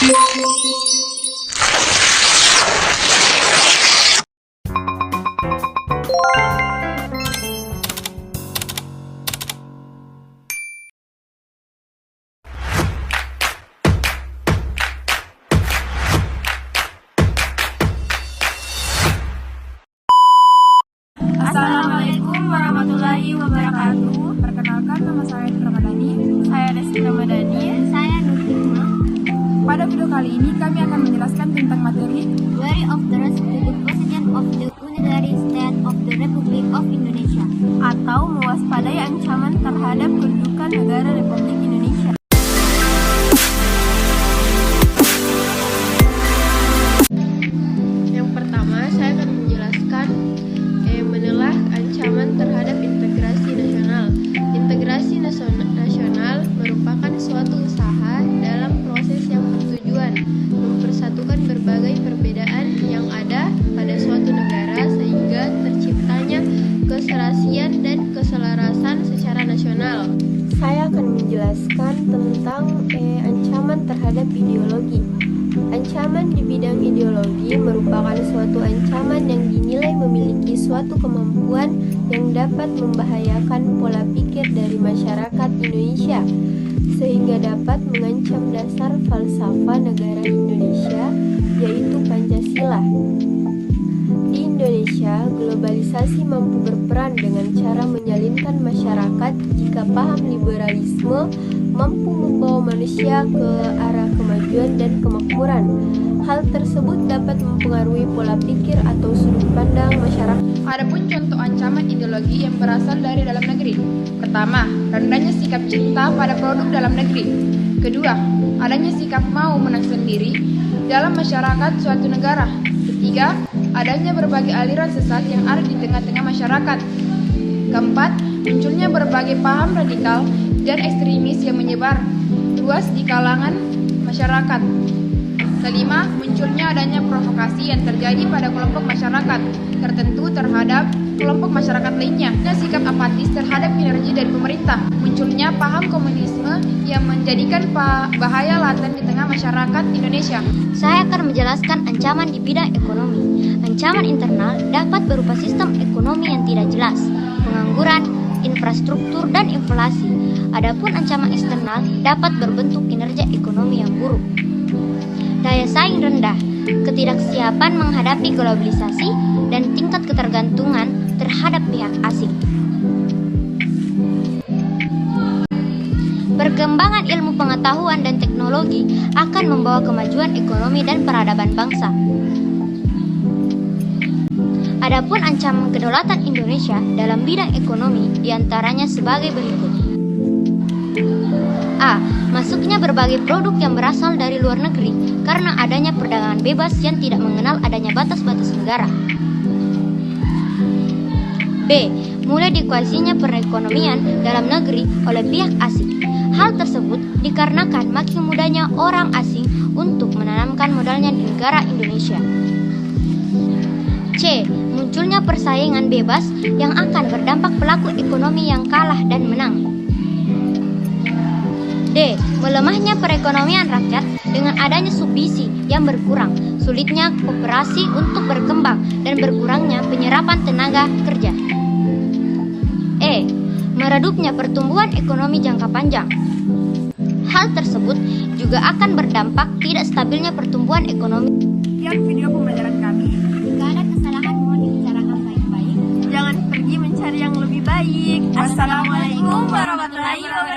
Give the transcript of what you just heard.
Assalamualaikum warahmatullahi wabarakatuh. Perkenalkan, nama saya Ramadhani. Saya Desi Ramadhani. Saya Nur Hikmah. Pada video kali ini kami akan menjelaskan tentang materi Glory of the Rest to the President of the Unitary State of the Republic of Indonesia, atau mewaspadai ancaman terhadap kedudukan negara Republik Indonesia. Yang pertama, saya akan menjelaskan menelah ancaman terhadap integrasi nasional. Integrasi nasional merupakan suatu usaha dalam proses yang bertujuan mempersatukan berbagai perbedaan yang ada pada suatu negara sehingga terciptanya keserasian dan keselarasan secara nasional. Saya akan menjelaskan tentang ancaman terhadap ideologi. Ancaman di bidang ideologi merupakan suatu ancaman yang dinilai memiliki suatu kemampuan yang dapat membahayakan pola pikir dari masyarakat Indonesia, sehingga dapat mengancam dasar falsafah negara Indonesia, yaitu Pancasila. Di Indonesia, globalisasi mampu berperan dengan cara menyalinkan masyarakat jika paham liberalisme mampu membawa manusia ke arah kemajuan dan kemakmuran. Hal tersebut dapat mempengaruhi pola pikir atau sudut pandang masyarakat. Adapun contoh ancaman ideologi yang berasal dari dalam negeri. Pertama, rendahnya sikap cinta pada produk dalam negeri. Kedua, adanya sikap mau menang sendiri dalam masyarakat suatu negara. Ketiga, adanya berbagai aliran sesat yang ada di tengah-tengah masyarakat. Keempat, munculnya berbagai paham radikal dan ekstremis yang menyebar luas di kalangan masyarakat. Kelima, munculnya adanya provokasi yang terjadi pada kelompok masyarakat tertentu terhadap kelompok masyarakat lainnya. Sikap apatis terhadap kinerja dari pemerintah. Munculnya paham komunisme yang menjadikan bahaya laten di tengah masyarakat Indonesia. Saya akan menjelaskan ancaman di bidang ekonomi. Ancaman internal dapat berupa sistem ekonomi yang tidak jelas, pengangguran, infrastruktur, dan inflasi. Adapun ancaman eksternal dapat berbentuk kinerja ekonomi yang buruk, daya saing rendah, ketidaksiapan menghadapi globalisasi, dan tingkat ketergantungan terhadap pihak asing. Perkembangan ilmu pengetahuan dan teknologi akan membawa kemajuan ekonomi dan peradaban bangsa. Adapun ancaman kedaulatan Indonesia dalam bidang ekonomi diantaranya sebagai berikut. A. Masuknya berbagai produk yang berasal dari luar negeri karena adanya perdagangan bebas yang tidak mengenal adanya batas-batas negara. B. Mulai dikuasainya perekonomian dalam negeri oleh pihak asing. Hal tersebut dikarenakan makin mudahnya orang asing untuk menanamkan modalnya di negara Indonesia. C. Munculnya persaingan bebas yang akan berdampak pelaku ekonomi yang kalah dan menang. D. Melemahnya perekonomian rakyat dengan adanya subsidi yang berkurang, sulitnya koperasi untuk berkembang, dan berkurangnya penyerapan tenaga kerja. E. Meredupnya pertumbuhan ekonomi jangka panjang. Hal tersebut juga akan berdampak tidak stabilnya pertumbuhan ekonomi. Sekian video pembelajaran kami. Jika ada kesalahan mohon dibicarakan baik-baik. Jangan pergi mencari yang lebih baik. Wassalamualaikum warahmatullahi wabarakatuh.